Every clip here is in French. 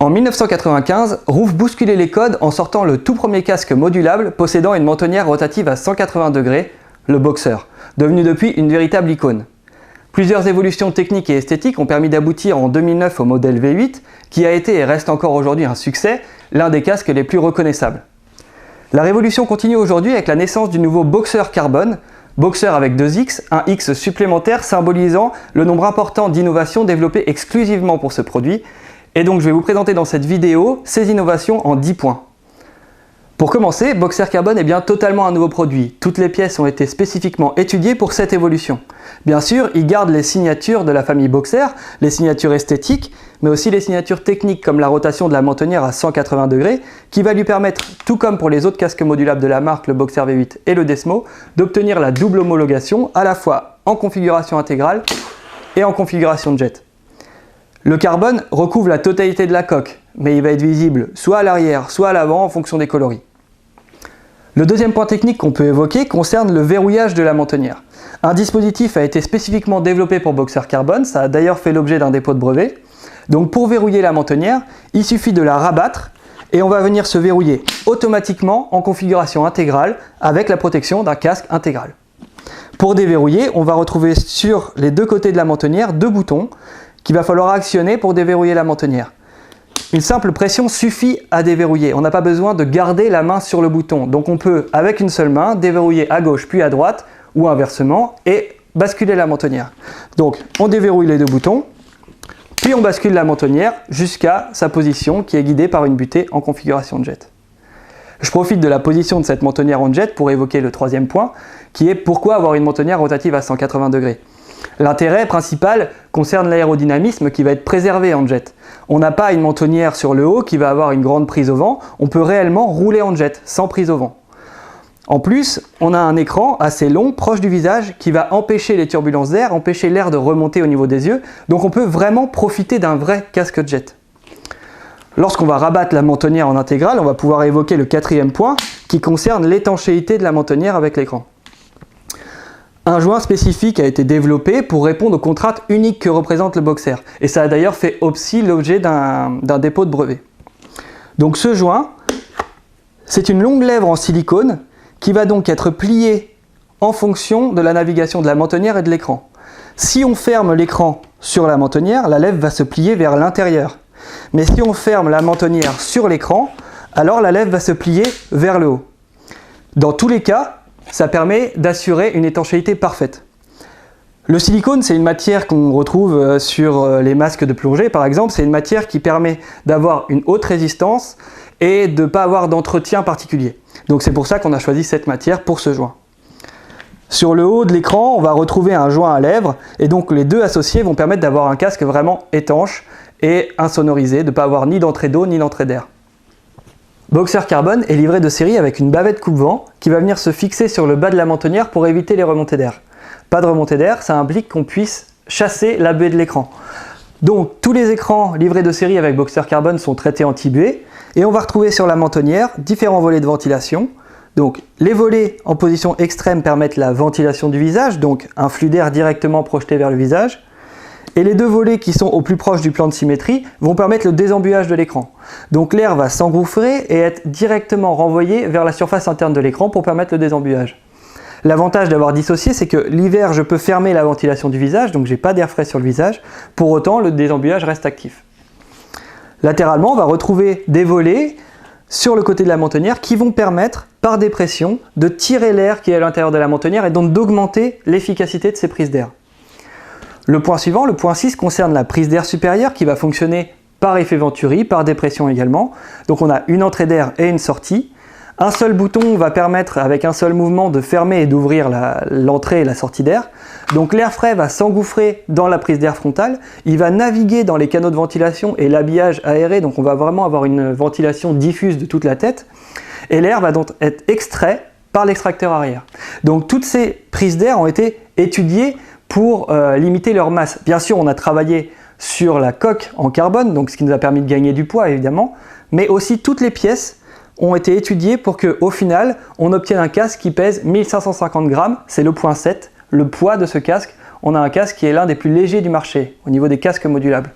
En 1995, Roof bousculait les codes en sortant le tout premier casque modulable possédant une mentonnière rotative à 180 degrés, le Boxer, devenu depuis une véritable icône. Plusieurs évolutions techniques et esthétiques ont permis d'aboutir en 2009 au modèle V8, qui a été et reste encore aujourd'hui un succès, l'un des casques les plus reconnaissables. La révolution continue aujourd'hui avec la naissance du nouveau Boxer Carbone, Boxer avec 2X, un X supplémentaire symbolisant le nombre important d'innovations développées exclusivement pour ce produit. Et donc je vais vous présenter dans cette vidéo ces innovations en 10 points. Pour commencer, Boxer Carbone est bien totalement un nouveau produit. Toutes les pièces ont été spécifiquement étudiées pour cette évolution. Bien sûr, il garde les signatures de la famille Boxer, les signatures esthétiques, mais aussi les signatures techniques comme la rotation de la mentonnière à 180 degrés, qui va lui permettre, tout comme pour les autres casques modulables de la marque, le Boxer V8 et le Desmo, d'obtenir la double homologation à la fois en configuration intégrale et en configuration jet. Le carbone recouvre la totalité de la coque, mais il va être visible soit à l'arrière, soit à l'avant en fonction des coloris. Le deuxième point technique qu'on peut évoquer concerne le verrouillage de la mentonnière. Un dispositif a été spécifiquement développé pour Boxer Carbone, ça a d'ailleurs fait l'objet d'un dépôt de brevet. Donc pour verrouiller la mentonnière, il suffit de la rabattre et on va venir se verrouiller automatiquement en configuration intégrale avec la protection d'un casque intégral. Pour déverrouiller, on va retrouver sur les deux côtés de la mentonnière deux boutons qu'il va falloir actionner pour déverrouiller la mentonnière. Une simple pression suffit à déverrouiller, on n'a pas besoin de garder la main sur le bouton. Donc on peut, avec une seule main, déverrouiller à gauche puis à droite, ou inversement, et basculer la mentonnière. Donc on déverrouille les deux boutons, puis on bascule la mentonnière jusqu'à sa position qui est guidée par une butée en configuration jet. Je profite de la position de cette mentonnière en jet pour évoquer le troisième point, qui est pourquoi avoir une mentonnière rotative à 180 degrés. L'intérêt principal concerne l'aérodynamisme qui va être préservé en jet. On n'a pas une mentonnière sur le haut qui va avoir une grande prise au vent, on peut réellement rouler en jet sans prise au vent. En plus, on a un écran assez long, proche du visage, qui va empêcher les turbulences d'air, empêcher l'air de remonter au niveau des yeux, donc on peut vraiment profiter d'un vrai casque jet. Lorsqu'on va rabattre la mentonnière en intégrale, on va pouvoir évoquer le quatrième point qui concerne l'étanchéité de la mentonnière avec l'écran. Un joint spécifique a été développé pour répondre aux contraintes uniques que représente le Boxer. Et ça a d'ailleurs fait aussi l'objet d'un dépôt de brevet. Donc ce joint, c'est une longue lèvre en silicone qui va donc être pliée en fonction de la navigation de la mentonnière et de l'écran. Si on ferme l'écran sur la mentonnière, la lèvre va se plier vers l'intérieur. Mais si on ferme la mentonnière sur l'écran, alors la lèvre va se plier vers le haut. Dans tous les cas, ça permet d'assurer une étanchéité parfaite. Le silicone, c'est une matière qu'on retrouve sur les masques de plongée par exemple. C'est une matière qui permet d'avoir une haute résistance et de ne pas avoir d'entretien particulier. Donc c'est pour ça qu'on a choisi cette matière pour ce joint. Sur le haut de l'écran, on va retrouver un joint à lèvres et donc les deux associés vont permettre d'avoir un casque vraiment étanche et insonorisé, de ne pas avoir ni d'entrée d'eau ni d'entrée d'air. Boxer Carbone est livré de série avec une bavette coupe-vent qui va venir se fixer sur le bas de la mentonnière pour éviter les remontées d'air. Pas de remontée d'air, ça implique qu'on puisse chasser la buée de l'écran. Donc tous les écrans livrés de série avec Boxer Carbone sont traités anti-buée et on va retrouver sur la mentonnière différents volets de ventilation. Donc les volets en position extrême permettent la ventilation du visage, donc un flux d'air directement projeté vers le visage. Et les deux volets qui sont au plus proche du plan de symétrie vont permettre le désembuage de l'écran. Donc l'air va s'engouffrer et être directement renvoyé vers la surface interne de l'écran pour permettre le désembuage. L'avantage d'avoir dissocié, c'est que l'hiver, je peux fermer la ventilation du visage, donc j'ai pas d'air frais sur le visage. Pour autant, le désembuage reste actif. Latéralement, on va retrouver des volets sur le côté de la mentonnière qui vont permettre, par dépression, de tirer l'air qui est à l'intérieur de la mentonnière et donc d'augmenter l'efficacité de ces prises d'air. Le point suivant, le point 6, concerne la prise d'air supérieure qui va fonctionner par effet Venturi, par dépression également. Donc on a une entrée d'air et une sortie. Un seul bouton va permettre, avec un seul mouvement, de fermer et d'ouvrir l'entrée et la sortie d'air. Donc l'air frais va s'engouffrer dans la prise d'air frontale, il va naviguer dans les canaux de ventilation et l'habillage aéré, donc on va vraiment avoir une ventilation diffuse de toute la tête. Et l'air va donc être extrait par l'extracteur arrière. Donc toutes ces prises d'air ont été étudiées pour limiter leur masse. Bien sûr, on a travaillé sur la coque en carbone, donc ce qui nous a permis de gagner du poids évidemment, mais aussi toutes les pièces ont été étudiées pour qu'au final, on obtienne un casque qui pèse 1550 grammes, c'est le point 7, le poids de ce casque. On a un casque qui est l'un des plus légers du marché au niveau des casques modulables.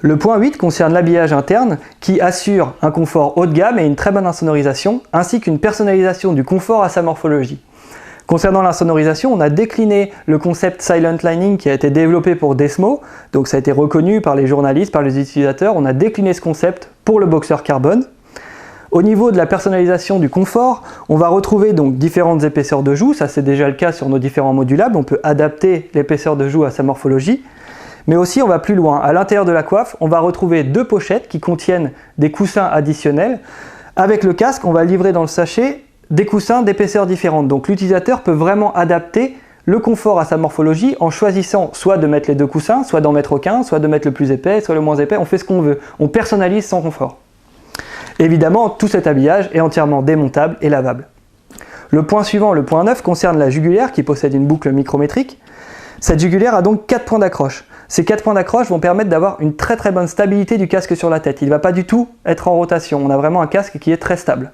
Le point 8 concerne l'habillage interne qui assure un confort haut de gamme et une très bonne insonorisation, ainsi qu'une personnalisation du confort à sa morphologie. Concernant l'insonorisation, on a décliné le concept Silent Lining qui a été développé pour Desmo, donc ça a été reconnu par les journalistes, par les utilisateurs, on a décliné ce concept pour le Boxer Carbone. Au niveau de la personnalisation du confort, on va retrouver donc différentes épaisseurs de joue, ça c'est déjà le cas sur nos différents modulables, on peut adapter l'épaisseur de joue à sa morphologie. Mais aussi on va plus loin, à l'intérieur de la coiffe, on va retrouver deux pochettes qui contiennent des coussins additionnels. Avec le casque, on va livrer dans le sachet des coussins d'épaisseurs différentes. Donc l'utilisateur peut vraiment adapter le confort à sa morphologie en choisissant soit de mettre les deux coussins, soit d'en mettre aucun, soit de mettre le plus épais, soit le moins épais, on fait ce qu'on veut. On personnalise son confort. Évidemment, tout cet habillage est entièrement démontable et lavable. Le point suivant, le point 9, concerne la jugulaire qui possède une boucle micrométrique. Cette jugulaire a donc 4 points d'accroche. Ces 4 points d'accroche vont permettre d'avoir une très bonne stabilité du casque sur la tête. Il ne va pas du tout être en rotation, on a vraiment un casque qui est très stable.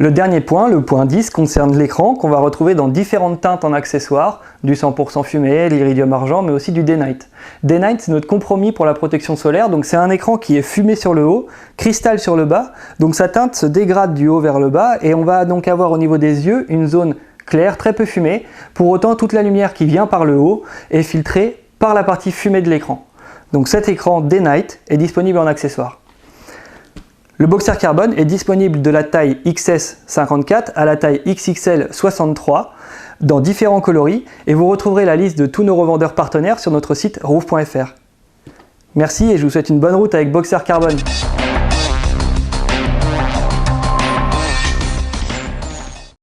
Le dernier point, le point 10, concerne l'écran qu'on va retrouver dans différentes teintes en accessoires, du 100% fumé, l'iridium argent, mais aussi du Day Night. Day Night, c'est notre compromis pour la protection solaire, donc c'est un écran qui est fumé sur le haut, cristal sur le bas, donc sa teinte se dégrade du haut vers le bas, et on va donc avoir au niveau des yeux une zone claire, très peu fumée. Pour autant, toute la lumière qui vient par le haut est filtrée par la partie fumée de l'écran. Donc cet écran Day Night est disponible en accessoire. Le Boxer Carbone est disponible de la taille XS 54 à la taille XXL 63 dans différents coloris et vous retrouverez la liste de tous nos revendeurs partenaires sur notre site roof.fr. Merci et je vous souhaite une bonne route avec Boxer Carbone.